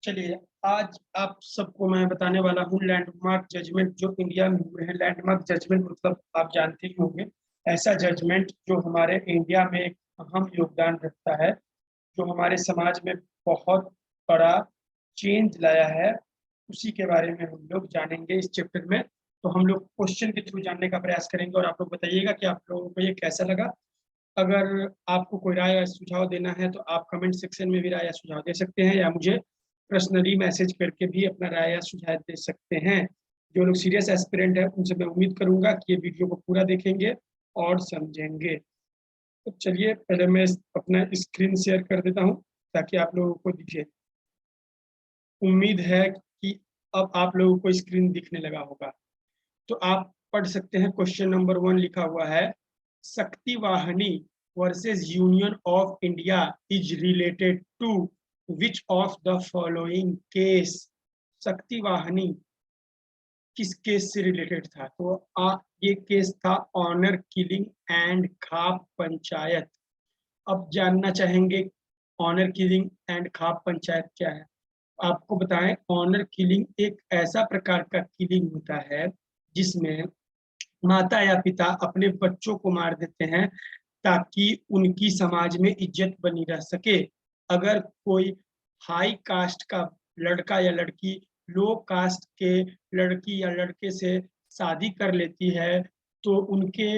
चलिए, आज आप सबको मैं बताने वाला हूँ लैंडमार्क जजमेंट जो इंडिया में हुए हैं। लैंडमार्क जजमेंट मतलब आप जानते ही होंगे, ऐसा जजमेंट जो हमारे इंडिया में एक अहम योगदान रखता है, जो हमारे समाज में बहुत बड़ा चेंज लाया है। उसी के बारे में हम लोग जानेंगे इस चैप्टर में। तो हम लोग क्वेश्चन के थ्रू जानने का प्रयास करेंगे और आप लोग बताइएगा कि आप लोगों को ये कैसा लगा। अगर आपको कोई राय या सुझाव देना है तो आप कमेंट सेक्शन में भी राय या सुझाव दे सकते हैं, या मुझे पर्सनली मैसेज करके भी अपना राय या सुझाव दे सकते हैं। जो लोग सीरियस एस्पिरेंट है उनसे मैं उम्मीद करूंगा कि ये वीडियो को पूरा देखेंगे और समझेंगे। तो चलिए, पहले मैं अपना स्क्रीन शेयर कर देता हूँ ताकि आप लोगों को दिखे। उम्मीद है कि अब आप लोगों को स्क्रीन दिखने लगा होगा। तो आप पढ़ सकते हैं। क्वेश्चन नंबर 1 लिखा हुआ है, Shakti Vahini versus Union of India is related to which of the following case. Shakti Vahini किस केस से रिलेटेड था? तो ये केस था ऑनर किलिंग एंड खाप पंचायत। अब जानना चाहेंगे ऑनर किलिंग एंड खाप पंचायत क्या है। आपको बताएं, ऑनर किलिंग एक ऐसा प्रकार का किलिंग होता है जिसमें माता या पिता अपने बच्चों को मार देते हैं ताकि उनकी समाज में इज्जत बनी रह सके। अगर कोई हाई कास्ट का लड़का या लड़की लो कास्ट के लड़की या लड़के से शादी कर लेती है तो उनके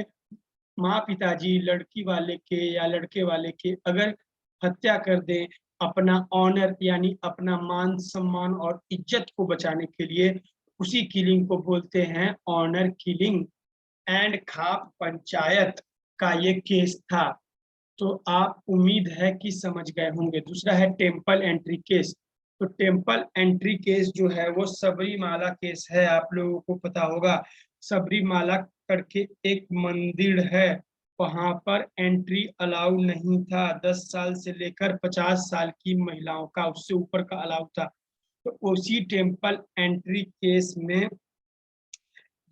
माँ पिताजी लड़की वाले के या लड़के वाले के अगर हत्या कर दें अपना ऑनर यानी अपना मान सम्मान और इज्जत को बचाने के लिए, उसी किलिंग को बोलते हैं ऑनर किलिंग एंड खाप पंचायत का ये केस था। तो आप उम्मीद है कि समझ गए होंगे। दूसरा है टेम्पल एंट्री केस। तो टेम्पल एंट्री केस जो है वो सबरीमाला केस है। आप लोगों को पता होगा, सबरीमाला करके एक मंदिर है, वहां पर एंट्री अलाउ नहीं था। 10 साल से लेकर 50 साल की महिलाओं का, उससे ऊपर का अलाउ था। तो उसी टेम्पल एंट्री केस में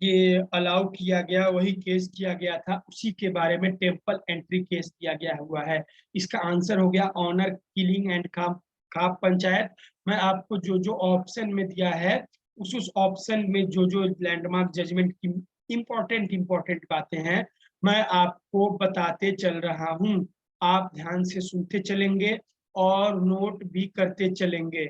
ये अलाउ किया गया, वही केस किया गया था, उसी के बारे में टेम्पल एंट्री केस किया गया हुआ है। इसका आंसर हो गया ऑनर किलिंग एंड खाप पंचायत। मैं आपको जो जो ऑप्शन में दिया है उस ऑप्शन में जो जो लैंडमार्क जजमेंट की इंपॉर्टेंट बातें हैं मैं आपको बताते चल रहा हूं। आप ध्यान से सुनते चलेंगे और नोट भी करते चलेंगे।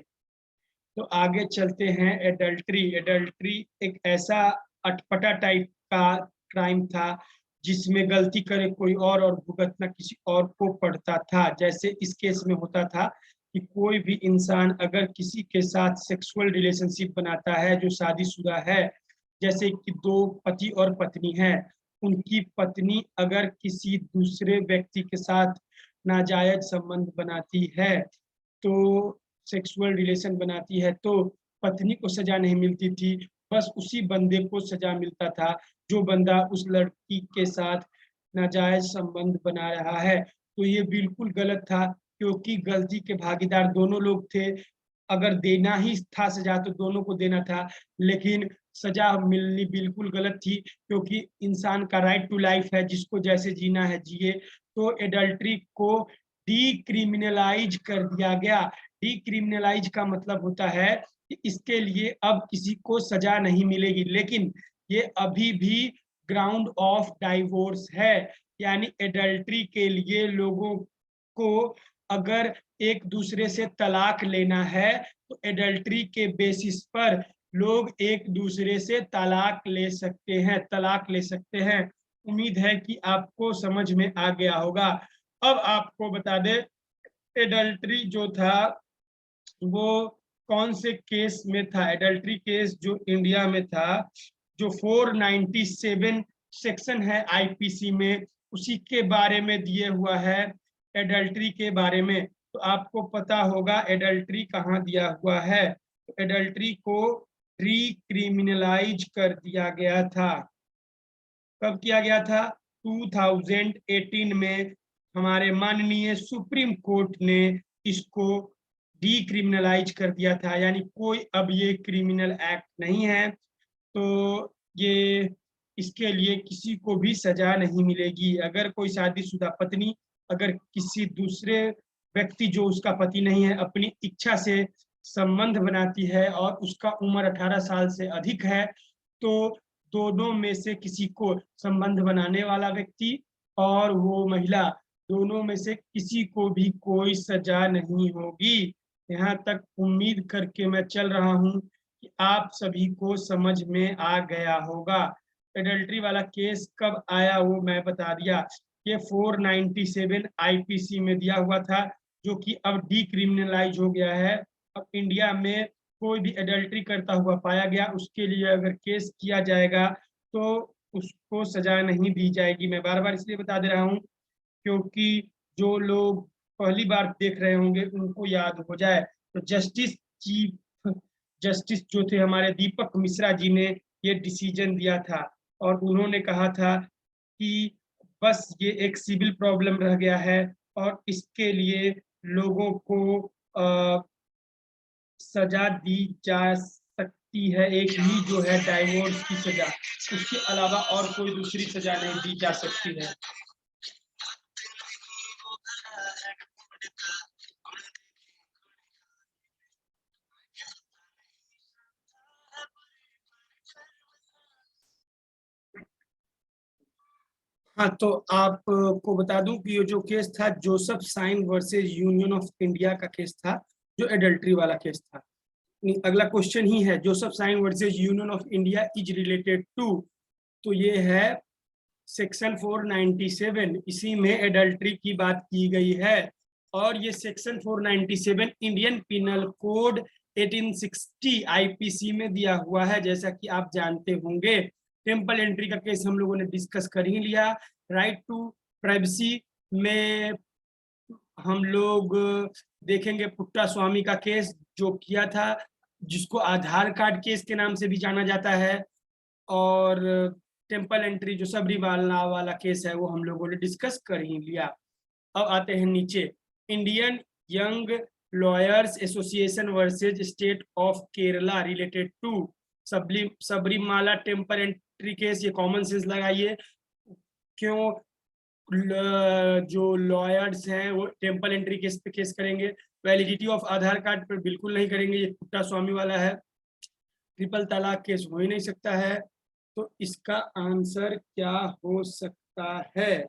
तो आगे चलते हैं। एडल्ट्री। एडल्ट्री एक ऐसा अटपटा टाइप का क्राइम था जिसमें गलती करे कोई और भुगतना किसी और को पड़ता था। जैसे इस केस में होता था कि कोई भी इंसान अगर किसी के साथ सेक्सुअल रिलेशनशिप बनाता है जो शादीशुदा है, जैसे कि दो पति और पत्नी है, उनकी पत्नी अगर किसी दूसरे व्यक्ति के साथ नाजायज संबंध बनाती है, तो सेक्सुअल रिलेशन बनाती है, तो पत्नी को सजा नहीं मिलती थी, बस उसी बंदे को सजा मिलता था जो बंदा उस लड़की के साथ नाजायज संबंध बना रहा है। तो ये बिल्कुल गलत था क्योंकि गलती के भागीदार दोनों लोग थे। अगर देना ही था सजा तो दोनों को देना था, लेकिन सजा मिलनी बिल्कुल गलत थी क्योंकि इंसान का राइट टू लाइफ है, जिसको जैसे जीना है जिए। तो एडल्ट्री को डीक्रिमिनलाइज कर दिया गया। डीक्रिमिनलाइज का मतलब होता है कि इसके लिए अब किसी को सजा नहीं मिलेगी, लेकिन ये अभी भी ग्राउंड ऑफ डाइवोर्स है। यानी एडल्ट्री के लिए लोगों को अगर एक दूसरे से तलाक लेना है तो एडल्ट्री के बेसिस पर लोग एक दूसरे से तलाक ले सकते हैं। उम्मीद है कि आपको समझ में आ गया होगा। अब आपको बता दे, एडल्ट्री जो था वो कौन से केस में था। एडल्ट्री केस जो इंडिया में था, जो 497 सेक्शन है आईपीसी में, उसी के बारे में दिए हुआ है एडल्ट्री के बारे में। तो आपको पता होगा एडल्ट्री कहाँ दिया हुआ है। तो एडल्ट्री को रिक्रिमिनलाइज कर दिया गया था। कब किया गया था? 2018 में हमारे माननीय सुप्रीम कोर्ट ने इसको डीक्रिमिनलाइज कर दिया था, यानी कोई अब ये क्रिमिनल एक्ट नहीं है। तो ये इसके लिए किसी को भी सजा नहीं मिलेगी। अगर कोई शादीशुदा पत्नी अगर किसी दूसरे व्यक्ति जो उसका पति नहीं है अपनी इच्छा से संबंध बनाती है और उसका उम्र 18 साल से अधिक है, तो दोनों में से किसी को, संबंध बनाने वाला व्यक्ति और वो महिला, दोनों में से किसी को भी कोई सजा नहीं होगी। यहाँ तक उम्मीद करके मैं चल रहा हूँ कि आप सभी को समझ में आ गया होगा। एडल्ट्री वाला केस कब आया वो मैं बता दिया। ये 497 आईपीसी में दिया हुआ था, जो कि अब डीक्रिमिनलाइज हो गया है। अब इंडिया में कोई भी एडल्ट्री करता हुआ पाया गया, उसके लिए अगर केस किया जाएगा तो उसको सजा नहीं दी जाएगी। मैं बार बार इसलिए बता दे रहा हूँ क्योंकि जो लोग पहली बार देख रहे होंगे उनको याद हो जाए। तो चीफ जस्टिस जो थे हमारे दीपक मिश्रा जी ने ये डिसीजन दिया था और उन्होंने कहा था कि बस ये एक सिविल प्रॉब्लम रह गया है और इसके लिए लोगों को सजा दी जा सकती है, एक ही जो है डाइवोर्स की सजा, उसके अलावा और कोई दूसरी सजा नहीं दी जा सकती है। हाँ, तो आपको बता दूं कि ये जो केस था Joseph Shine versus Union of India का केस था, जो एडल्ट्री वाला केस था। अगला क्वेश्चन ही है, Joseph Shine versus Union of India is related to, तो ये है सेक्शन 497, इसी में एडल्ट्री की बात की गई है। और ये section 497 Indian penal code 1860 IPC में दिया हुआ है, जैसा कि आप जानते होंगे। टेम्पल एंट्री का केस हम लोगों ने डिस्कस कर ही लिया। राइट टू प्राइवेसी में हम लोग देखेंगे पुट्टा स्वामी का केस जो किया था, जिसको आधार कार्ड केस के नाम से भी जाना जाता है। और टेम्पल एंट्री जो सबरीमाला वाला केस है वो हम लोगों ने डिस्कस कर ही लिया। अब आते हैं नीचे, Indian Young Lawyers Association versus state of Kerala related to Sabarimala temple entry case. ये कॉमन सेंस लगाइए, क्यों जो लॉयर्स हैं वो टेम्पल एंट्री केस पे केस करेंगे, वैलिडिटी ऑफ आधार कार्ड पर बिल्कुल नहीं करेंगे, ये पुट्टा स्वामी वाला है। ट्रिपल तलाक केस हो ही नहीं सकता है, तो इसका आंसर क्या हो सकता है?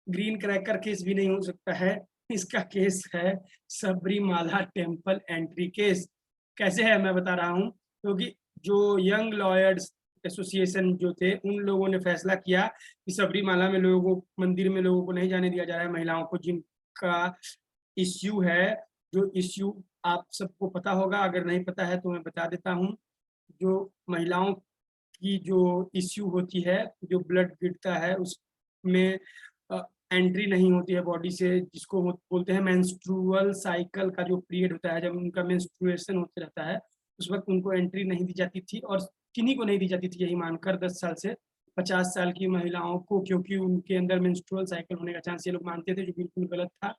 ग्रीन क्रैकर केस भी नहीं हो सकता है, इसका केस है सबरीमाला टेम्पल एंट्री केस। कैसे है मैं बता रहा हूँ, क्योंकि जो यंग लॉयर्स एसोसिएशन जो थे उन लोगों ने फैसला किया कि सबरीमाला में लोगों को, मंदिर में लोगों को नहीं जाने दिया जा रहा है, महिलाओं को, जिनका इश्यू है, जो इश्यू आप सबको पता होगा, अगर नहीं पता है तो मैं बता देता हूँ। जो महिलाओं की जो इश्यू होती है, जो ब्लड गिरता है उसमें एंट्री नहीं होती है बॉडी से, जिसको बोलते हैं मेंस्ट्रुअल साइकिल का जो पीरियड होता है, जब उनका मेंस्ट्रुएशन होते रहता है उस वक्त उनको एंट्री नहीं दी जाती थी। और किन्हीं को नहीं दी जाती थी, यही मानकर 10 साल से 50 साल की महिलाओं को, क्योंकि उनके अंदर मेंस्ट्रुअल साइकिल होने का चांस ये लोग मानते थे, जो बिल्कुल गलत था।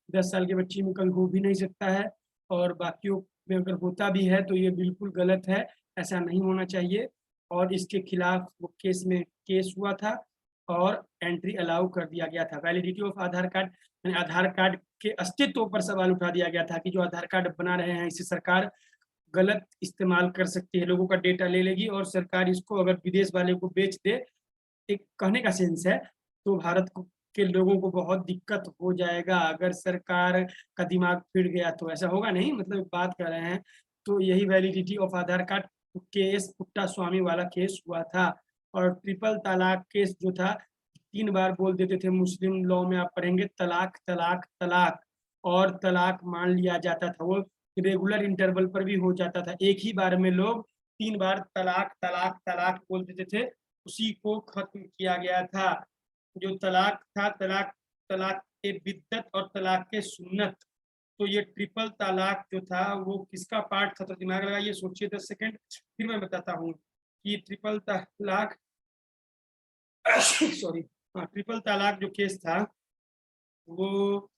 10 साल की बच्ची में कभी हो भी नहीं सकता है, और बाकियों में अगर होता भी है तो ये बिल्कुल गलत है, ऐसा नहीं होना चाहिए। और इसके खिलाफ वो केस हुआ था और एंट्री अलाउ कर दिया गया था। Validity of Aadhaar card, Aadhaar card के अस्तित्व पर सवाल उठा दिया गया था कि जो आधार कार्ड बना रहे हैं इसे सरकार गलत इस्तेमाल कर सकती है, लोगों का डेटा ले लेगी और सरकार इसको अगर विदेश वाले को बेच दे, एक कहने का सेंस है, तो भारत के लोगों को बहुत दिक्कत हो जाएगा। अगर सरकार का दिमाग फिर गया तो ऐसा होगा नहीं, मतलब बात कर रहे हैं। तो यही validity of Aadhaar card case Puttaswamy वाला केस हुआ था। और ट्रिपल तलाक केस जो था, 3 बार बोल देते थे, मुस्लिम लॉ में आप पढ़ेंगे तलाक तलाक तलाक, और तलाक मान लिया जाता था, वो रेगुलर इंटरवल पर भी हो जाता था। एक ही बार में लोग 3 बार तलाक तलाक तलाक बोल देते थे, उसी को खत्म किया गया था। जो तलाक था, तलाक तलाक के बिद्दत और तलाक के सुन्नत, तो ये ट्रिपल तलाक जो था वो किसका पार्ट था? तो दिमाग लगाइए, सोचिए 10 सेकंड, फिर मैं बताता हूँ कि ट्रिपल तलाक सॉरी, हाँ, ट्रिपल तलाक जो केस था वो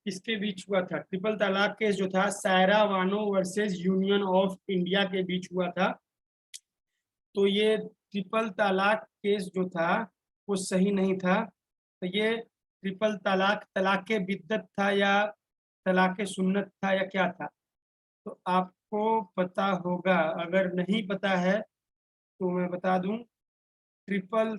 किसके बीच हुआ था? ट्रिपल तलाक केस जो था Saira Bano versus Union of India के बीच हुआ था। तो ये ट्रिपल तलाक केस जो था वो सही नहीं था। तो ये ट्रिपल तलाक तलाक के बिद्दत था या तलाक के सुन्नत था या क्या था? तो आपको पता होगा, अगर नहीं पता है तो मैं बता दूं, ट्रिपल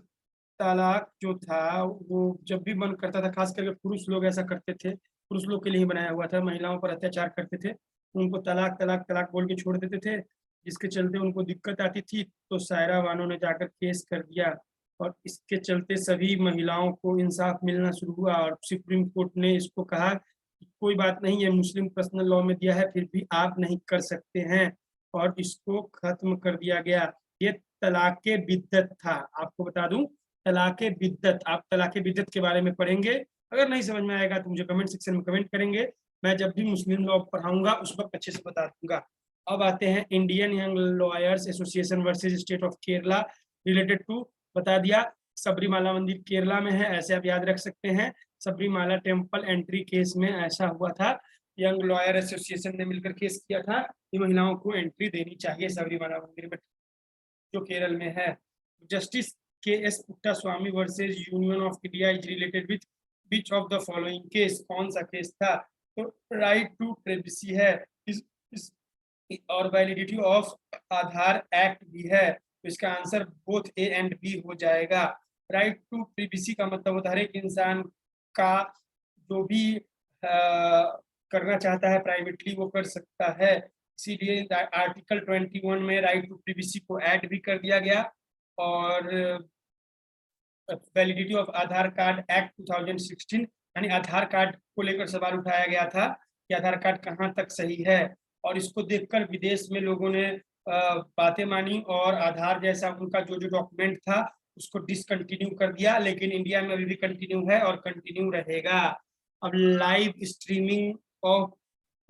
तलाक जो था वो जब भी मन करता था, खास करके पुरुष लोग ऐसा करते थे, पुरुष लोग के लिए ही बनाया हुआ था, महिलाओं पर अत्याचार करते थे, उनको तलाक तलाक तलाक बोल के छोड़ देते थे, जिसके चलते उनको दिक्कत आती थी। तो सायरा बानो ने जाकर केस कर दिया और इसके चलते सभी महिलाओं को इंसाफ मिलना शुरू हुआ और सुप्रीम कोर्ट ने इसको कहा कि कोई बात नहीं है, मुस्लिम पर्सनल लॉ में दिया है, फिर भी आप नहीं कर सकते हैं, और इसको खत्म कर दिया गया। ये तलाके बिद्दत था, आपको बता दूं, तलाके बिद्दत। आप तलाके बिद्दत के बारे में पढ़ेंगे, अगर नहीं समझ में आएगा तो मुझे कमेंट सेक्शन में कमेंट करेंगे, मैं जब भी मुस्लिम लॉ पढ़ाऊंगा उस वक्त अच्छे से बता दूंगा। अब आते हैं Indian Young Lawyers Association versus State of Kerala related to, बता दिया सबरीमाला मंदिर केरला में है, ऐसे आप याद रख सकते हैं। सबरीमाला टेम्पल एंट्री केस में ऐसा हुआ था, यंग लॉयर एसोसिएशन ने मिलकर केस किया था कि महिलाओं को एंट्री देनी चाहिए सबरीमाला मंदिर में, जो केरल में है। जस्टिस के S Puttaswamy versus Union of India is related with which of the following case, कौन सा केस था? तो राइट टू प्राइवेसी है, इस और वैलिडिटी ऑफ आधार एक्ट भी है, तो इसका answer both A and B हो जाएगा। राइट टू प्राइवेसी का मतलब होता है हर एक इंसान का जो भी करना चाहता है प्राइवेटली वो कर सकता है, इसीलिए आर्टिकल 21 में राइट टू प्राइवेसी को ऐड भी कर दिया गया। और validity of Aadhaar card act 2016, यानी आधार कार्ड को लेकर सवाल उठाया गया था कि आधार कार्ड कहाँ तक सही है, और इसको देखकर विदेश में लोगों ने बातें मानी और आधार जैसा उनका जो जो डॉक्यूमेंट था उसको डिसकंटिन्यू कर दिया, लेकिन इंडिया में अभी भी कंटिन्यू है और कंटिन्यू रहेगा। अब live streaming of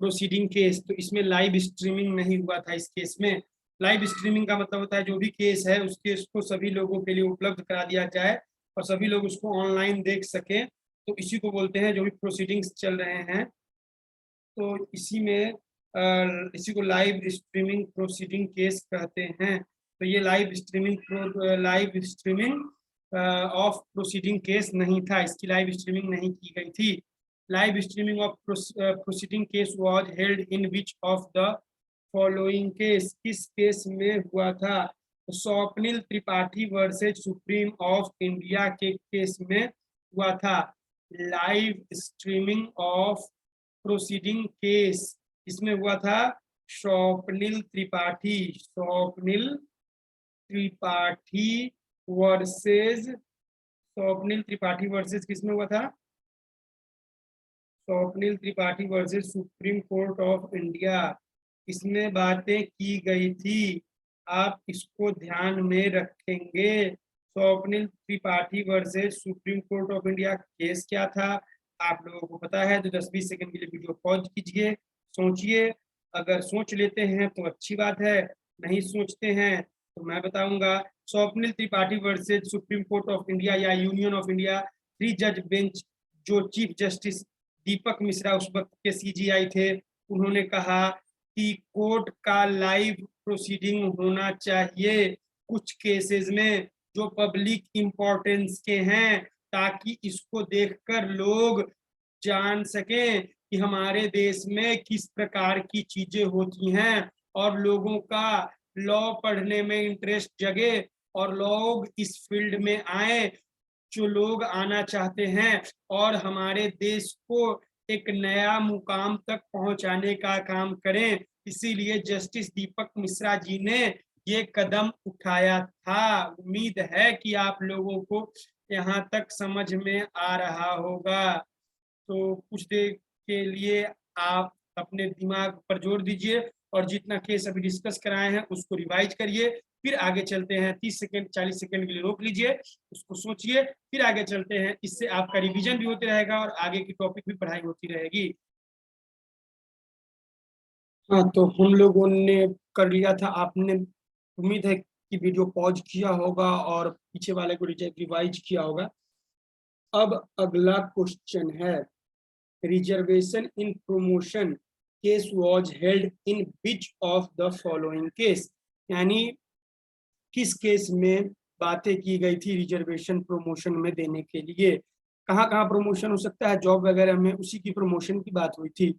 proceeding case, तो इसमें लाइव स्ट्रीमिंग नहीं हुआ था इस केस में। लाइव स्ट्रीमिंग का मतलब होता है जो भी केस है उस केस को सभी लोगों के लिए उपलब्ध करा दिया जाए और सभी लोग उसको ऑनलाइन देख सकें, तो इसी को बोलते हैं, जो भी प्रोसीडिंग्स चल रहे हैं तो इसी में इसी को लाइव स्ट्रीमिंग प्रोसीडिंग केस कहते हैं। तो ये live streaming of proceeding case नहीं था, इसकी लाइव स्ट्रीमिंग नहीं की गई थी। Live streaming of proceeding case was held in which of the following case, किस केस में हुआ था? Swapnil Tripathi versus supreme of India के केस में हुआ था live streaming of proceeding case. इसमें हुआ था स्वप्निल त्रिपाठी वर्सेज किसमें हुआ था? Swapnil Tripathi versus supreme court of India, इसमें बातें की गई थी, आप इसको ध्यान में रखेंगे। Swapnil Tripathi versus supreme court of India case क्या था? आप लोगों को पता है तो 10-20 सेकंड के लिए वीडियो पॉज कीजिए, सोचिए, अगर सोच लेते हैं तो अच्छी बात है, नहीं सोचते हैं तो मैं बताऊंगा। Swapnil Tripathi versus supreme court of India या यूनियन ऑफ इंडिया 3 जज बेंच, जो चीफ जस्टिस दीपक मिश्रा उस वक्त के सीजीआई थे, उन्होंने कहा कि कोर्ट का लाइव प्रोसीडिंग होना चाहिए कुछ केसेस में जो पब्लिक इंपॉर्टेंस के हैं, ताकि इसको देखकर लोग जान सकें कि हमारे देश में किस प्रकार की चीजें होती हैं और लोगों का लॉ पढ़ने में इंटरेस्ट जगे और लोग इस फील्ड में आए जो लोग आना चाहते हैं और हमारे देश को एक नया मुकाम तक पहुंचाने का काम करें। इसीलिए जस्टिस दीपक मिश्रा जी ने ये कदम उठाया था। उम्मीद है कि आप लोगों को यहाँ तक समझ में आ रहा होगा। तो कुछ देर के लिए आप अपने दिमाग पर जोर दीजिए और जितना केस अभी डिस्कस कराए हैं उसको रिवाइज करिए, फिर आगे चलते हैं। 30 सेकंड 40 सेकंड के लिए रोक लीजिए, उसको सोचिए, फिर आगे चलते हैं। इससे आपका रिवीजन भी होते रहेगा और आगे की टॉपिक भी पढ़ाई होती रहेगी। हाँ, तो हम लोगों ने कर लिया था, आपने उम्मीद है कि वीडियो पॉज किया होगा और पीछे वाले को रिवाइज किया होगा। अब अगला क्वेश्चन है, reservation in promotion case was held in which of the following case, यानी किस केस में बातें की गई थी रिजर्वेशन प्रमोशन में देने के लिए। कहाँ कहाँ प्रमोशन हो सकता है, जॉब वगैरह में, उसी की प्रमोशन की बात हुई थी।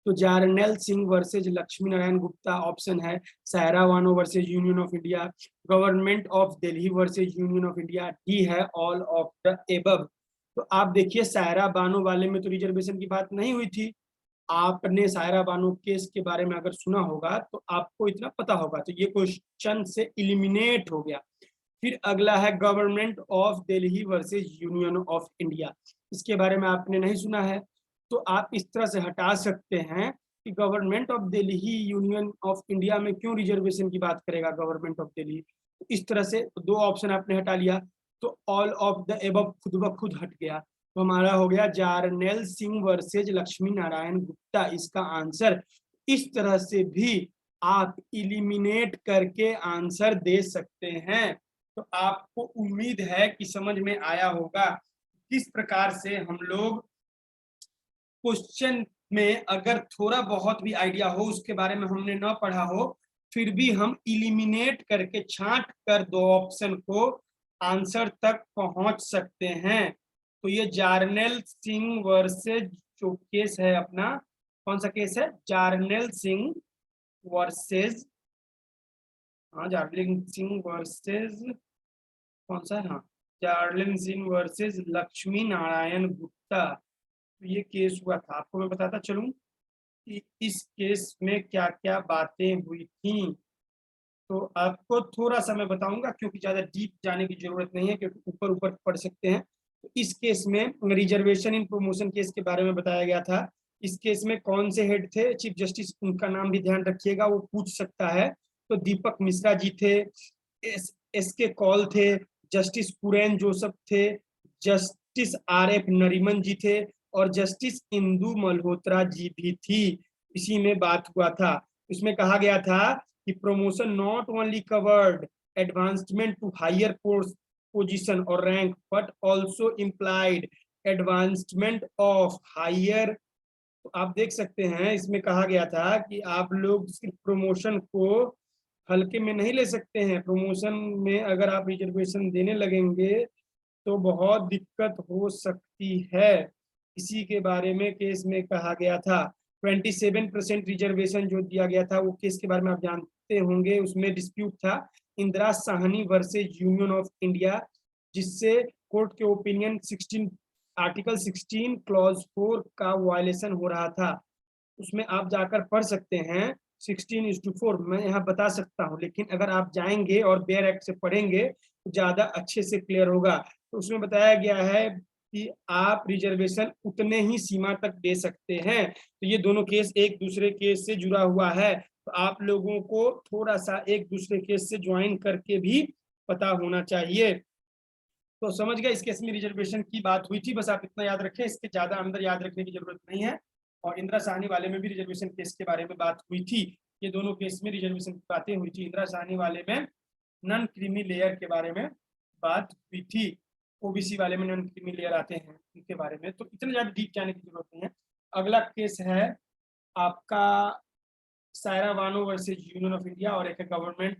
तो जारनेल सिंह वर्सेज लक्ष्मी नारायण गुप्ता ऑप्शन है, Saira Bano versus union of India, government of Delhi versus union of India, D है ऑल ऑफ द एबव। तो आप देखिए सायरा बानो वाले में तो रिजर्वेशन की बात नहीं हुई थी। आपने सायरा बानो केस के बारे में अगर सुना होगा तो आपको इतना पता होगा, तो ये क्वेश्चन से इलिमिनेट हो गया। फिर अगला है government of Delhi versus union of India, इसके बारे में आपने नहीं सुना है, तो आप इस तरह से हटा सकते हैं कि government of Delhi union of India में क्यों रिजर्वेशन की बात करेगा गवर्नमेंट ऑफ दिल्ली। इस तरह से दो ऑप्शन आपने हटा लिया, तो ऑल ऑफ द एबव खुद ब खुद हट गया। तो हमारा हो गया जारनेल सिंह वर्सेज लक्ष्मी नारायण गुप्ता इसका आंसर। इस तरह से भी आप इलिमिनेट करके आंसर दे सकते हैं। तो आपको उम्मीद है कि समझ में आया होगा किस प्रकार से हम लोग क्वेश्चन में अगर थोड़ा बहुत भी आइडिया हो, उसके बारे में हमने ना पढ़ा हो, फिर भी हम इलिमिनेट करके छांट कर दो ऑप्शन को आंसर तक पहुंच सकते हैं। तो ये जारनेल सिंह वर्सेज जो केस है अपना, कौन सा केस है, जारनेल सिंह वर्सेज, हाँ जारनेल सिंह वर्सेज कौन सा है, हाँ जारनेल सिंह वर्सेज लक्ष्मी नारायण गुप्ता, तो ये केस हुआ था। आपको मैं बताता चलूं कि इस केस में क्या क्या बातें हुई थी। तो आपको थोड़ा सा मैं बताऊंगा क्योंकि ज्यादा डीप जाने की जरूरत नहीं है, क्योंकि ऊपर ऊपर पढ़ सकते हैं। तो इस केस में रिजर्वेशन इन प्रमोशन केस के बारे में बताया गया था। इस केस में कौन से हेड थे चीफ जस्टिस, उनका नाम भी ध्यान रखिएगा, वो पूछ सकता है। तो दीपक मिश्रा जी थे, एस के कौल थे, जस्टिस कुरैन जोसेफ थे, जस्टिस आर एफ नरीमन जी थे, और जस्टिस इंदु मल्होत्रा जी भी थी। इसी में बात हुआ था। इसमें कहा गया था कि promotion not only covered advancement to higher position or rank but also implied advancement of higher। तो आप देख सकते हैं इसमें कहा गया था कि आप लोग सिर्फ प्रमोशन को हल्के में नहीं ले सकते हैं। प्रमोशन में अगर आप रिजर्वेशन देने लगेंगे तो बहुत दिक्कत हो सकती है। इसी के बारे में केस में कहा गया था। 27% रिजर्वेशन जो दिया गया था वो केस के बारे में आप जानते होंगे, उसमें डिस्प्यूट था Indira Sahni versus union of India, जिससे कोर्ट के ओपिनियन 16 आर्टिकल 16 क्लॉज 4 का वायलेशन हो रहा था। उसमें आप जाकर पढ़ सकते हैं 16:4, मैं यहाँ बता सकता हूँ, लेकिन अगर आप जाएंगे और बेयर एक्ट से पढ़ेंगे तो ज्यादा अच्छे से क्लियर होगा। तो उसमें बताया गया है कि आप रिजर्वेशन उतने ही सीमा तक दे सकते हैं। तो ये दोनों केस एक दूसरे केस से जुड़ा हुआ है, तो आप लोगों को थोड़ा सा एक दूसरे केस से ज्वाइन करके भी पता होना चाहिए। तो समझ गए, इस केस में रिजर्वेशन की बात हुई थी, बस आप इतना याद रखें, इसके ज्यादा अंदर याद रखने की जरूरत नहीं है। और इंदिरा साहनी वाले में भी रिजर्वेशन केस के बारे में बात हुई थी। ये दोनों केस में रिजर्वेशन की बातें हुई थी। इंदिरा साहनी वाले में नॉन क्रीमी लेयर के बारे में बात हुई थी, ओबीसी वाले में नॉन क्रीमी लेयर आते हैं उनके बारे में, तो इतने ज्यादा डीप जाने की जरूरत नहीं है। अगला केस है आपका Saira Bano versus union of India, और एक है government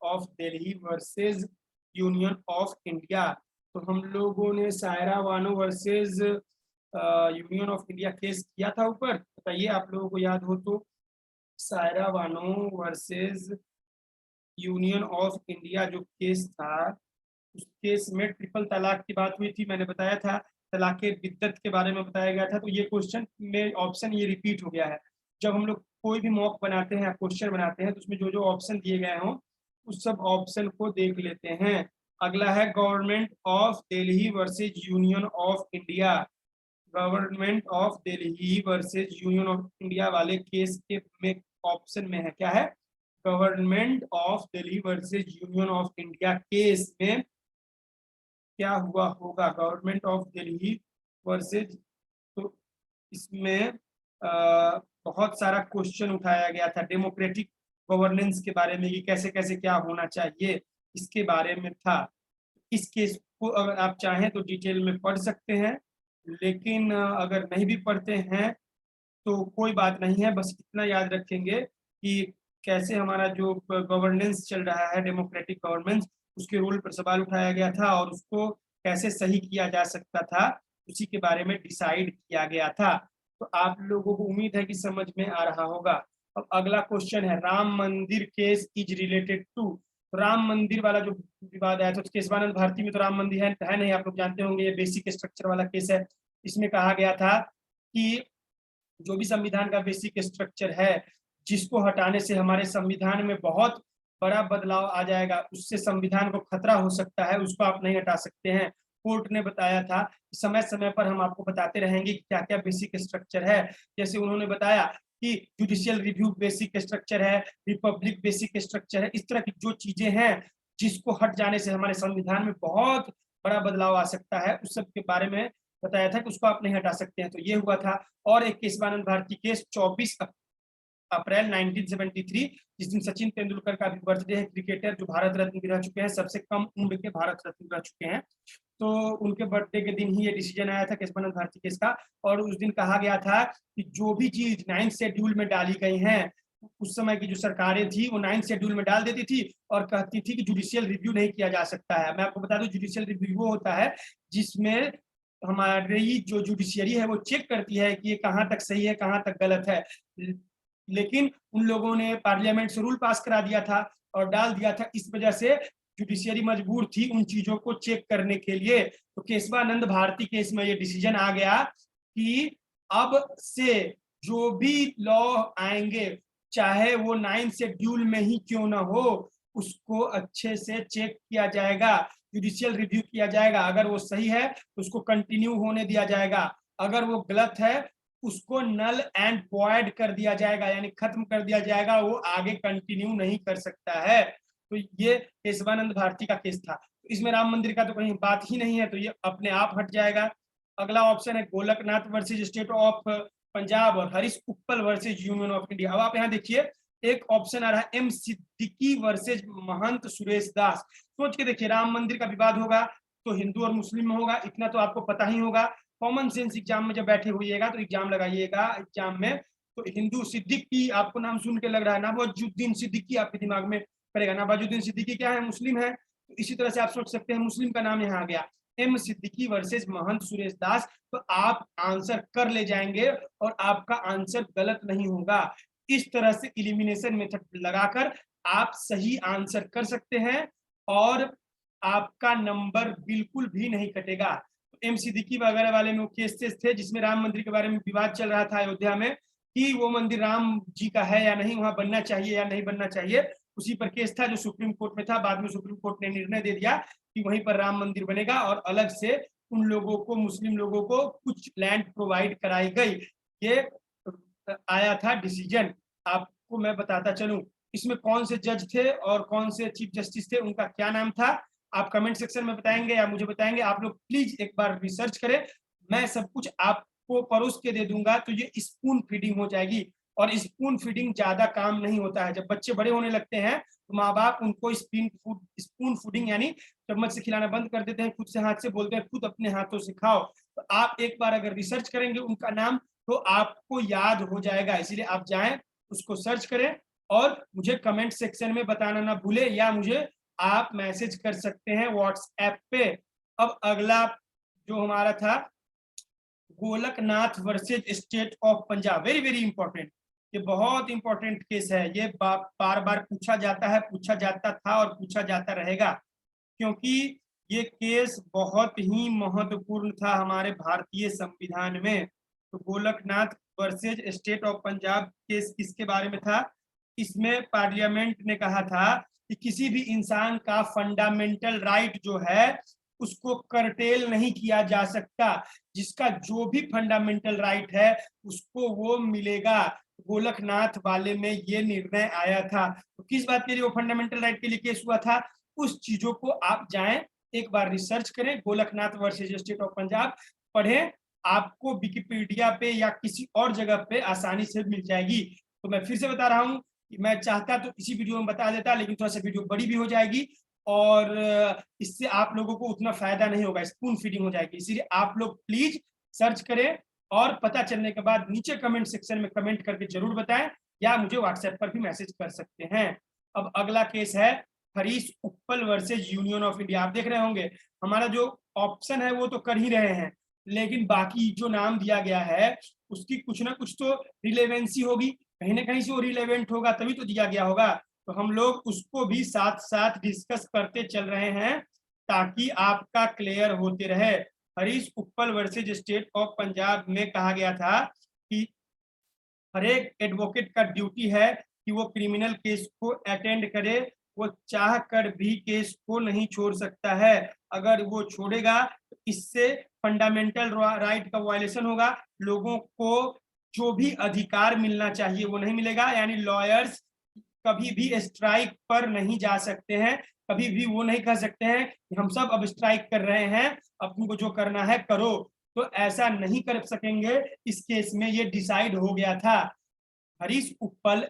of Delhi versus union of India. तो हम लोगों ने Saira Bano versus union of India case किया था ऊपर, बताइए आप लोगों को याद हो तो। Saira Bano versus union of India जो केस था, उस केस में ट्रिपल तलाक की बात हुई थी, मैंने बताया था तलाके बिद्दत के बारे में बताया गया था। तो ये क्वेश्चन में ऑप्शन ये रिपीट हो गया है। जब हम लोग कोई भी मॉक बनाते हैं, क्वेश्चन बनाते हैं, तो उसमें जो जो ऑप्शन दिए गए हों उस सब ऑप्शन को देख लेते हैं। अगला है government of Delhi versus union of India. Government of Delhi versus union of India वाले केस के में ऑप्शन में है क्या है, government of Delhi versus union of India case में क्या हुआ होगा, गवर्नमेंट ऑफ दिल्ली वर्सेज। तो इसमें बहुत सारा क्वेश्चन उठाया गया था डेमोक्रेटिक गवर्नेंस के बारे में कि कैसे कैसे क्या होना चाहिए, इसके बारे में था। इस केस को अगर आप चाहें तो डिटेल में पढ़ सकते हैं, लेकिन अगर नहीं भी पढ़ते हैं तो कोई बात नहीं है, बस इतना याद रखेंगे कि कैसे हमारा जो गवर्नेंस चल रहा है, डेमोक्रेटिक गवर्नेंस, उसके रोल पर सवाल उठाया गया था और उसको कैसे सही किया जा सकता था, उसी के बारे में डिसाइड किया गया था। तो आप लोगों को उम्मीद है कि समझ में आ रहा होगा। अब अगला क्वेश्चन है, Ram Mandir case is related to. Ram Mandir वाला जो विवाद है, तो केशवानंद भारती में तो राम मंदिर है नहीं, आप लोग जानते होंगे, ये बेसिक स्ट्रक्चर वाला केस है। इसमें कहा गया था कि जो भी संविधान का बेसिक स्ट्रक्चर है, जिसको हटाने से हमारे संविधान में बहुत बड़ा बदलाव आ जाएगा, उससे संविधान को खतरा हो सकता है, उसको आप नहीं हटा सकते हैं। कोर्ट ने बताया था, समय समय पर हम आपको बताते रहेंगे कि क्या क्या बेसिक स्ट्रक्चर है। जैसे उन्होंने बताया कि जुडिशियल रिव्यू बेसिक स्ट्रक्चर है, रिपब्लिक बेसिक स्ट्रक्चर है, इस तरह की जो चीजें हैं जिसको हट जाने से हमारे संविधान में बहुत बड़ा बदलाव आ सकता है, उस सब के बारे में बताया था कि उसको आप नहीं हटा सकते हैं। तो ये हुआ था। और एक केशवानंद भारती केस 24 अप्रैल 1973, जिस दिन सचिन तेंदुलकर का भी बर्थडे है, क्रिकेटर जो भारत रत्न भी रह चुके हैं, सबसे कम उम्र के भारत रत्न रह चुके हैं। तो उनके बर्थडे के दिन ही ये डिसीजन आया था केशवानंद भारती केस का। और उस दिन कहा गया था कि जो भी चीज 9th शेड्यूल में डाली गई हैं, उस समय की जो सरकारें थी वो 9th शेड्यूल में डाल देती थी और कहती थी कि जुडिशियल रिव्यू नहीं किया जा सकता है। मैं आपको बता दूं, जुडिशियल रिव्यू वो होता है जिसमें हमारी जो जुडिशियरी है वो चेक करती है कि ये कहाँ तक सही है, कहाँ तक गलत है। लेकिन उन लोगों ने पार्लियामेंट से रूल पास करा दिया था और डाल दिया था, इस वजह से जुडिशियरी मजबूर थी उन चीजों को चेक करने के लिए। तो केशवानंद भारती केस में ये डिसीजन आ गया कि अब से जो भी लॉ आएंगे, चाहे वो 9th शेड्यूल में ही क्यों ना हो, उसको अच्छे से चेक किया जाएगा, जुडिशियल रिव्यू किया जाएगा। अगर वो सही है तो उसको कंटिन्यू होने दिया जाएगा, अगर वो गलत है उसको नल एंड वॉइड कर दिया जाएगा, यानी खत्म कर दिया जाएगा, वो आगे कंटिन्यू नहीं कर सकता है। तो ये केशवानंद भारती का केस था। तो इसमें राम मंदिर का तो कहीं बात ही नहीं है, तो ये अपने आप हट जाएगा। अगला ऑप्शन है Golaknath versus state of Punjab और हरीश उप्पल वर्सेज यूनियन ऑफ इंडिया। अब आप यहाँ देखिए, एक ऑप्शन आ रहा है एम सिद्दीकी वर्सेज महंत सुरेश दास। सोच के देखिए, राम मंदिर का विवाद होगा तो हिंदू और मुस्लिम में होगा, इतना तो आपको पता ही होगा। कॉमन सेंस एग्जाम में जब बैठे हुईएगा तो एग्जाम लगाइएगा, एग्जाम में तो हिंदू सिद्दीकी आपको नाम सुन के लग रहा है, नवाजुद्दीन सिद्दीकी आपके दिमाग में करेगा। नवाजुद्दीन सिद्दीकी क्या है, मुस्लिम है। तो इसी तरह से आप सोच सकते हैं, मुस्लिम का नाम यहाँ आ गया, एम सिद्दीकी वर्सेज महंत सुरेश दास। तो आप आंसर कर ले जाएंगे और आपका आंसर गलत नहीं होगा। इस तरह से इलिमिनेशन मेथड लगाकर आप सही आंसर कर सकते हैं और आपका नंबर बिल्कुल भी नहीं कटेगा। एम सिद्दीकी वगैरह वाले में वो केसेस थे जिसमें राम मंदिर के बारे में विवाद चल रहा था अयोध्या में कि वो मंदिर राम जी का है या नहीं, वहां बनना चाहिए या नहीं बनना चाहिए, उसी पर केस था जो सुप्रीम कोर्ट में था। बाद में सुप्रीम कोर्ट ने निर्णय दे दिया कि वहीं पर राम मंदिर बनेगा और अलग से उन लोगों को, मुस्लिम लोगों को कुछ लैंड प्रोवाइड कराई गई। ये आया था डिसीजन। आपको मैं बताता चलूं इसमें कौन से जज थे और कौन से चीफ जस्टिस थे, उनका क्या नाम था, आप कमेंट सेक्शन में बताएंगे या मुझे बताएंगे। आप लोग प्लीज एक बार रिसर्च करें, मैं सब कुछ आपको परोस के दे दूंगा। तो ये स्पून फीडिंग हो जाएगी और स्पून फीडिंग ज्यादा काम नहीं होता है। जब बच्चे बड़े होने लगते हैं तो माँ बाप उनको स्पून फूडिंग यानी चम्मच से खिलाना बंद कर देते हैं, खुद से हाथ से बोलते हैं खुद अपने हाथों से खाओ। तो आप एक बार अगर रिसर्च करेंगे उनका नाम तो आपको याद हो जाएगा। इसीलिए आप जाएं, उसको सर्च करें और मुझे कमेंट सेक्शन में बताना ना भूले, या मुझे आप मैसेज कर सकते हैं व्हाट्सएप पे। अब अगला जो हमारा था Golaknath versus state of Punjab, very very important, ये बहुत इंपॉर्टेंट केस है। ये बार बार पूछा जाता है, पूछा जाता था और पूछा जाता रहेगा, क्योंकि ये केस बहुत ही महत्वपूर्ण था हमारे भारतीय संविधान में। तो Golaknath versus state of Punjab case किसके बारे में था? इसमें पार्लियामेंट ने कहा था कि किसी भी इंसान का फंडामेंटल राइट जो है उसको करटेल नहीं किया जा सकता, जिसका जो भी फंडामेंटल राइट है उसको वो मिलेगा। गोलकनाथ वाले में ये निर्णय आया था। तो किस बात के लिए वो फंडामेंटल राइट के लिए केस हुआ था, उस चीजों को आप जाएं एक बार रिसर्च करें, Golaknath versus state of Punjab पढ़ें, आपको विकिपीडिया पे या किसी और जगह पे आसानी से मिल जाएगी। तो मैं फिर से बता रहा हूं कि मैं चाहता तो इसी वीडियो में बता देता, लेकिन थोड़ा सा वीडियो बड़ी भी हो जाएगी और इससे आप लोगों को उतना फायदा नहीं होगा, स्पून फीडिंग हो जाएगी। इसीलिए आप लोग प्लीज सर्च करें और पता चलने के बाद नीचे कमेंट सेक्शन में कमेंट करके जरूर बताएं, या मुझे व्हाट्सएप पर भी मैसेज कर सकते हैं। अब अगला केस है हरीश उप्पल वर्सेज यूनियन ऑफ इंडिया। आप देख रहे होंगे हमारा जो ऑप्शन है वो तो कर ही रहे हैं, लेकिन बाकी जो नाम दिया गया है उसकी कुछ ना कुछ तो रिलेवेंसी होगी, कहीं ना कहीं से वो रिलेवेंट होगा तभी तो दिया गया होगा। तो हम लोग उसको भी साथ साथ डिस्कस करते चल रहे हैं ताकि आपका क्लियर होते रहे। हरीश उप्पल वर्सेज स्टेट ऑफ पंजाब में कहा गया था कि हर एक एडवोकेट का ड्यूटी है कि वो क्रिमिनल केस को अटेंड करे, वो चाह कर भी केस को नहीं छोड़ सकता है। अगर वो छोड़ेगा तो इससे फंडामेंटल राइट का वायलेशन होगा, लोगों को जो भी अधिकार मिलना चाहिए वो नहीं मिलेगा। यानी लॉयर्स कभी भी स्ट्राइक पर नहीं जा सकते हैं, कभी भी वो नहीं कह सकते हैं कि हम सब अब स्ट्राइक कर रहे हैं, अब तुमको जो करना है करो, तो ऐसा नहीं कर सकेंगे। इस केस में ये डिसाइड हो गया था। Harish Uppal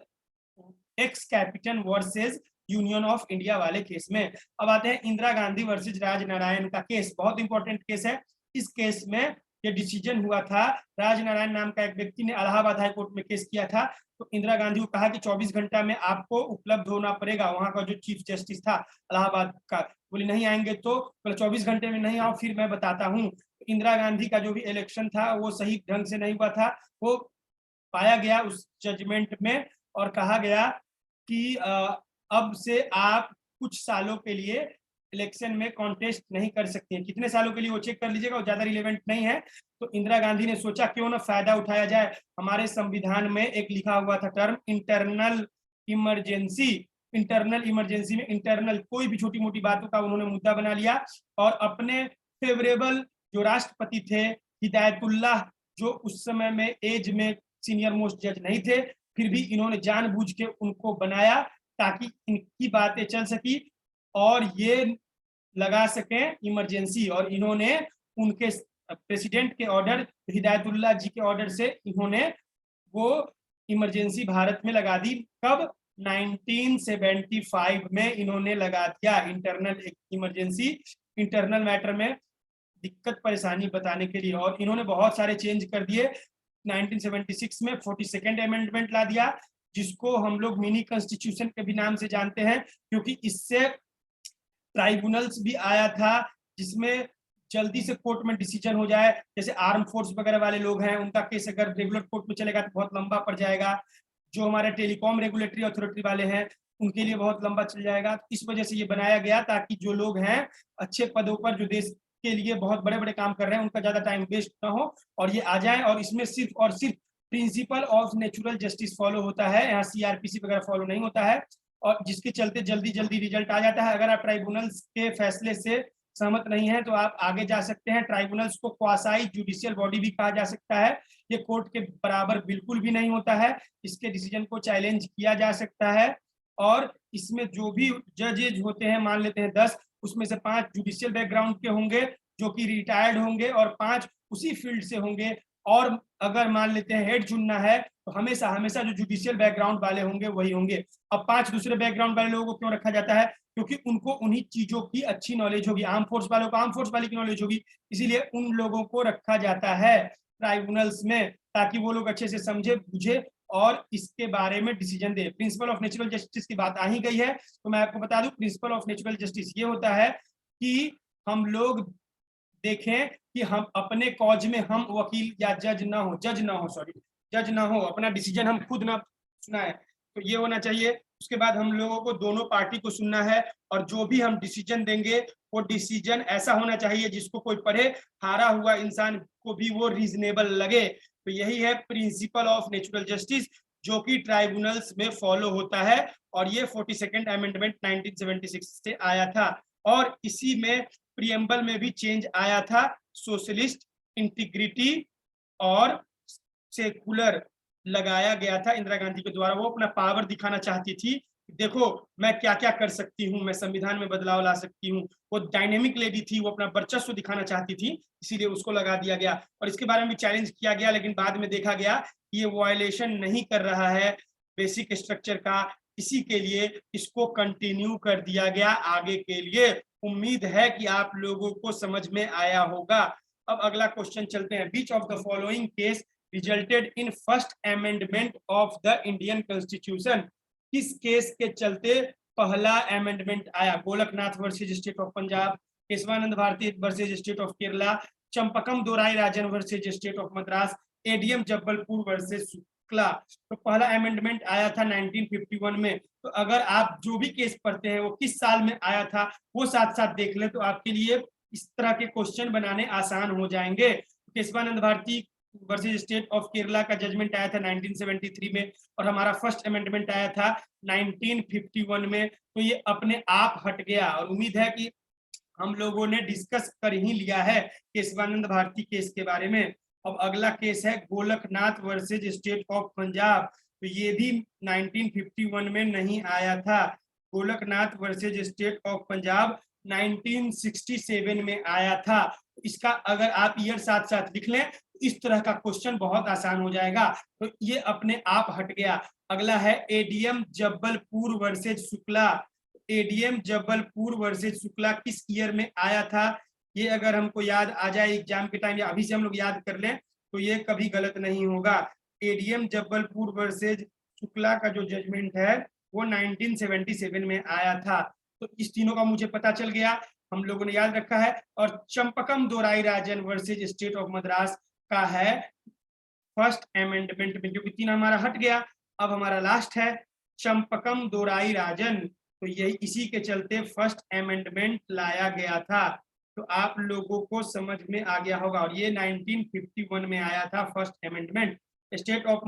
ex captain versus Union of India वाले केस में। अब आते हैं इंदिरा गांधी वर्सेस राजनारायण का केस, बहुत इंपॉर्टेंट केस है। इस केस में ये डिसीजन हुआ था, राजनारायण नाम का एक व्यक्ति ने इलाहाबाद हाई कोर्ट में केस किया था। तो इंदिरा गांधी को कहा कि 24 घंटा में आपको उपलब्ध होना पड़ेगा। वहां का जो चीफ जस्टिस था इलाहाबाद का, बोले नहीं आएंगे तो 24 घंटे में नहीं आओ, फिर मैं बताता हूँ। इंदिरा गांधी का जो भी इलेक्शन था वो सही ढंग से नहीं हुआ था, वो पाया गया उस जजमेंट में, और कहा गया कि अब से आप कुछ सालों के लिए इलेक्शन में कॉन्टेस्ट नहीं कर सकते हैं। कितने सालों के लिए वो चेक कर लीजिएगा, वो ज्यादा रिलेवेंट नहीं है। तो इंदिरा गांधी ने सोचा क्यों ना फायदा उठाया जाए। हमारे संविधान में एक लिखा हुआ था term internal emergency. Internal emergency में इंटरनल कोई भी छोटी मोटी बातों का उन्होंने मुद्दा बना लिया, और अपने फेवरेबल जो राष्ट्रपति थे हिदायतुल्लाह, जो उस समय में एज में सीनियर मोस्ट जज नहीं थे, फिर भी इन्होंने जानबूझ के उनको बनाया ताकि इनकी बातें चल सकी और ये लगा सकें इमरजेंसी। और इन्होंने उनके प्रेसिडेंट के ऑर्डर, हिदायतुल्लाह जी के ऑर्डर से इन्होंने वो इमरजेंसी भारत में लगा दी। कब? 1975 में इन्होंने लगा दिया इंटरनल इमरजेंसी, इंटरनल मैटर में दिक्कत परेशानी बताने के लिए। और इन्होंने बहुत सारे चेंज कर दिए। 1976 में 42nd अमेंडमेंट ला दिया, जिसको हम लोग मिनी कॉन्स्टिट्यूशन के भी नाम से जानते हैं, क्योंकि इससे ट्राइब्यूनल्स भी आया था जिसमें जल्दी से कोर्ट में डिसीजन हो जाए। जैसे आर्म फोर्स वगैरह वाले लोग हैं, उनका केस अगर रेगुलर कोर्ट में चलेगा तो बहुत लंबा पड़ जाएगा। जो हमारे टेलीकॉम रेगुलेटरी अथॉरिटी वाले हैं उनके लिए बहुत लंबा चल जाएगा। इस वजह से ये बनाया गया ताकि जो लोग हैं अच्छे पदों पर, जो देश के लिए बहुत बड़े बड़े काम कर रहे हैं, उनका ज्यादा टाइम वेस्ट ना हो और ये आ जाए। और इसमें सिर्फ और सिर्फ principle of natural justice follow होता है, यहाँ सीआरपीसी वगैरह फॉलो नहीं होता है, और जिसके चलते जल्दी जल्दी रिजल्ट आ जाता है। अगर आप ट्राइब्यूनल्स के फैसले से सहमत नहीं है तो आप आगे जा सकते हैं। ट्राइब्यूनल्स को क्वासाई जुडिशियल बॉडी भी कहा जा सकता है। ये कोर्ट के बराबर बिल्कुल भी नहीं होता है, इसके डिसीजन को चैलेंज किया जा सकता है। और इसमें जो भी जजेज होते हैं, मान लेते हैं 10, उसमें से 5 जुडिशियल बैकग्राउंड के होंगे जो कि रिटायर्ड होंगे, और 5 उसी फील्ड से होंगे। और अगर मान लेते हैं हेड चुनना है तो हमेशा हमेशा जो जुडिशियल बैकग्राउंड वाले होंगे वही होंगे। अब 5 दूसरे बैकग्राउंड वाले लोगों को क्यों रखा जाता है? क्योंकि उनको उन्हीं चीजों की अच्छी नॉलेज होगी। आर्म फोर्स वालों को आर्म फोर्स वाले की नॉलेज होगी, इसीलिए उन लोगों को रखा जाता है ट्राइब्यूनल्स में, ताकि वो लोग अच्छे से समझे बुझे और इसके बारे में decision they. Principle of natural justice की बात आ ही गई है तो मैं आपको बता दूं, प्रिंसिपल ऑफ नेचुरल जस्टिस ये होता है कि हम लोग देखें कि हम अपने कॉज में हम वकील या जज ना हो, अपना डिसीजन हम खुद ना सुनाए, तो ये होना चाहिए। उसके बाद हम लोगों को दोनों पार्टी को सुनना है, और जो भी हम डिसीजन देंगे वो डिसीजन ऐसा होना चाहिए जिसको कोई पढ़े हारा हुआ इंसान को भी वो रीजनेबल लगे। तो यही है प्रिंसिपल ऑफ नेचुरल जस्टिस, जो कि ट्राइब्यूनल्स में फॉलो होता है। और ये 42nd अमेंडमेंट 1976 से आया था, और इसी में प्रियम्बल में भी चेंज आया था। सोशलिस्ट, इंटीग्रिटी और सेकुलर लगाया गया था इंदिरा गांधी के द्वारा। वो अपना पावर दिखाना चाहती थी, देखो मैं क्या क्या कर सकती हूँ, मैं संविधान में बदलाव ला सकती हूँ। वो डायनेमिक लेडी थी, वो अपना वर्चस्व दिखाना चाहती थी, इसीलिए उसको लगा दिया गया। और इसके बारे में भी चैलेंज किया गया, लेकिन बाद में देखा गया कि ये वायलेशन नहीं कर रहा है बेसिक स्ट्रक्चर का, इसी के लिए इसको कंटिन्यू कर दिया गया आगे के लिए। उम्मीद है कि आप लोगों को समझ में आया होगा। अब अगला क्वेश्चन चलते हैं। Which of the following case resulted in first amendment of the Indian constitution? किस केस के चलते पहला अमेंडमेंट आया? Golaknath versus state of Punjab, Kesavananda Bharati versus state of Kerala, Champakam Dorairajan versus state of Madras, ADM Jabalpur versus Shukla. तो पहला अमेंडमेंट आया था 1951 में। तो अगर आप जो भी केस पढ़ते हैं वो किस साल में आया था वो साथ साथ देख लें तो आपके लिए इस तरह के क्वेश्चन बनाने आसान हो जाएंगे। Kesavananda Bharati versus State of Kerala का जजमेंट आया था 1973 में और हमारा फर्स्ट अमेंडमेंट आया था 1951 में। तो ये अपने आप हट गया और उम्मीद है कि हम लोगों ने डिस्कस कर ही लिया है केशवानंद भारती केस के बारे में। अब अगला केस है Golaknath versus state of Punjab. तो ये भी 1951 में नहीं आया था। Golaknath versus state of Punjab 1967 में आया था। इसका अगर आप ईयर साथ साथ लिख लें इस तरह का क्वेश्चन बहुत आसान हो जाएगा। तो ये अपने आप हट गया। अगला है ADM Jabalpur versus Shukla. ADM Jabalpur versus Shukla किस ईयर में आया था? ये अगर हमको याद आ जाए एग्जाम के टाइम या अभी से हम लोग याद कर लें तो ये कभी गलत नहीं होगा। एडीएम जबलपुर वर्सेज शुक्ला का जो जजमेंट है वो 1977 में आया था। तो इस तीनों का मुझे पता चल गया, हम लोगों ने याद रखा है। और Champakam Dorairajan versus state of Madras का है फर्स्ट अमेंडमेंट में, क्योंकि तीन हमारा हट गया। अब हमारा लास्ट है चंपकम दोराई राजन। तो यही इसी के चलते फर्स्ट अमेंडमेंट लाया गया था। तो आप लोगों को समझ में आ गया होगा। और ये 1951 में आया था first amendment. State of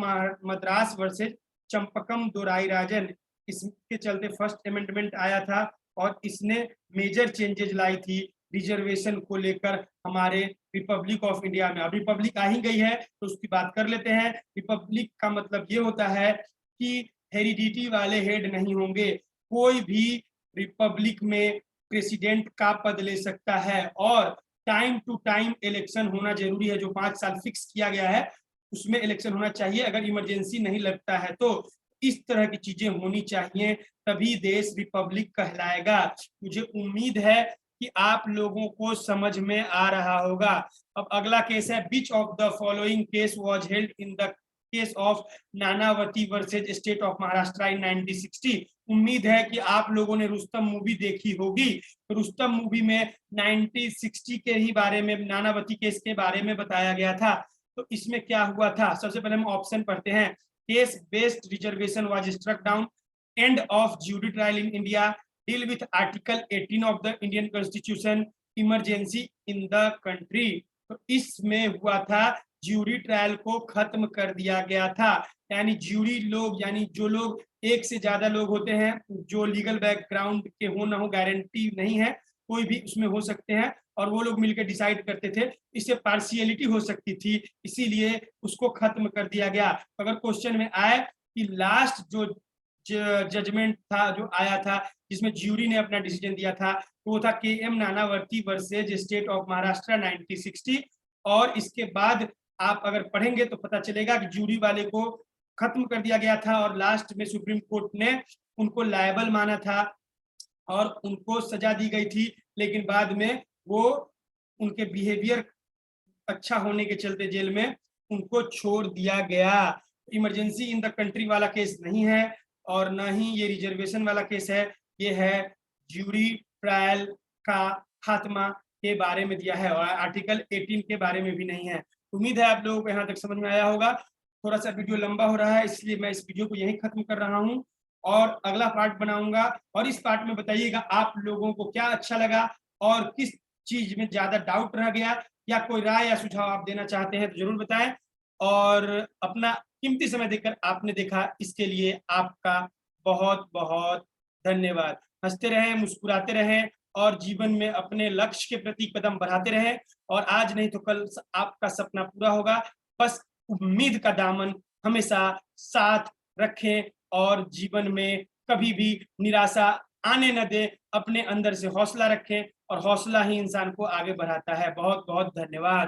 Madras versus Champakam Dorairajan, इसके चलते फर्स्ट अमेंडमेंट आया था और इसने मेजर चेंजेस लाई थी रिजर्वेशन को लेकर हमारे रिपब्लिक ऑफ इंडिया में। अब रिपब्लिक आ ही गई है तो उसकी बात कर लेते हैं। रिपब्लिक का मतलब ये होता है कि हेरिडिटी वाले हेड नहीं होंगे, कोई भी रिपब्लिक में प्रेसिडेंट का पद ले सकता है और टाइम टू टाइम इलेक्शन होना जरूरी है। जो 5 साल फिक्स किया गया है उसमें इलेक्शन होना चाहिए, अगर इमरजेंसी नहीं लगता है तो। इस तरह की चीजें होनी चाहिए तभी देश रिपब्लिक कहलाएगा। मुझे उम्मीद है कि आप लोगों को समझ में आ रहा होगा। अब अगला केस है which of the following case was held in the case of Nanavati versus state of Maharashtra in 1960। उम्मीद है कि आप लोगों ने रुस्तम मूवी देखी होगी। रुस्तम मूवी में 1960 के ही बारे में, नानावती केस के बारे में बताया गया था। तो इसमें क्या हुआ था, सबसे पहले हम ऑप्शन पढ़ते हैं। Case based reservation was struck down, end of jury trial in India, deal with article 18 of the Indian constitution, emergency in the country. तो इसमें हुआ था ज्यूरी ट्रायल को खत्म कर दिया गया था। यानी ज्यूरी लोग, यानी जो लोग एक से ज्यादा लोग होते हैं, जो लीगल बैकग्राउंड के हो ना हो गारंटी नहीं है, कोई भी उसमें हो सकते हैं और वो लोग मिलकर डिसाइड करते थे। इससे पार्शियलिटी हो सकती थी, इसीलिए उसको खत्म कर दिया गया। अगर क्वेश्चन में आए कि लास्ट जो जजमेंट था जो आया था जिसमें ज्यूरी ने अपना डिसीजन दिया था तो वो था KM. Nanavati versus state of Maharashtra 1960। और इसके बाद आप अगर पढ़ेंगे तो पता चलेगा कि ज्यूरी वाले को खत्म कर दिया गया था और लास्ट में सुप्रीम कोर्ट ने उनको लायबल माना था और उनको सजा दी गई थी। लेकिन बाद में वो उनके बिहेवियर अच्छा होने के चलते जेल में उनको छोड़ दिया गया। इमरजेंसी इन द कंट्री वाला केस नहीं है और ना ही ये रिजर्वेशन वाला केस है, ये है ज्यूरी ट्रायल का खात्मा के बारे में दिया है और आर्टिकल 18 के बारे में भी नहीं है। उम्मीद है आप लोगों को यहाँ तक समझ में आया होगा। थोड़ा सा वीडियो लंबा हो रहा है इसलिए मैं इस वीडियो को यहीं खत्म कर रहा हूँ और अगला पार्ट बनाऊंगा। और इस पार्ट में बताइएगा आप लोगों को क्या अच्छा लगा और किस चीज में ज्यादा डाउट रह गया, या कोई राय या सुझाव आप देना चाहते हैं तो जरूर बताएं। और अपना कीमती समय देकर आपने देखा इसके लिए आपका बहुत बहुत धन्यवाद। हंसते रहें, मुस्कुराते रहें और जीवन में अपने लक्ष्य के प्रति कदम बढ़ाते रहें और आज नहीं तो कल आपका सपना पूरा होगा। बस उम्मीद का दामन हमेशा साथ रखें और जीवन में कभी भी निराशा आने न दें। अपने अंदर से हौसला रखें और हौसला ही इंसान को आगे बढ़ाता है। बहुत बहुत धन्यवाद।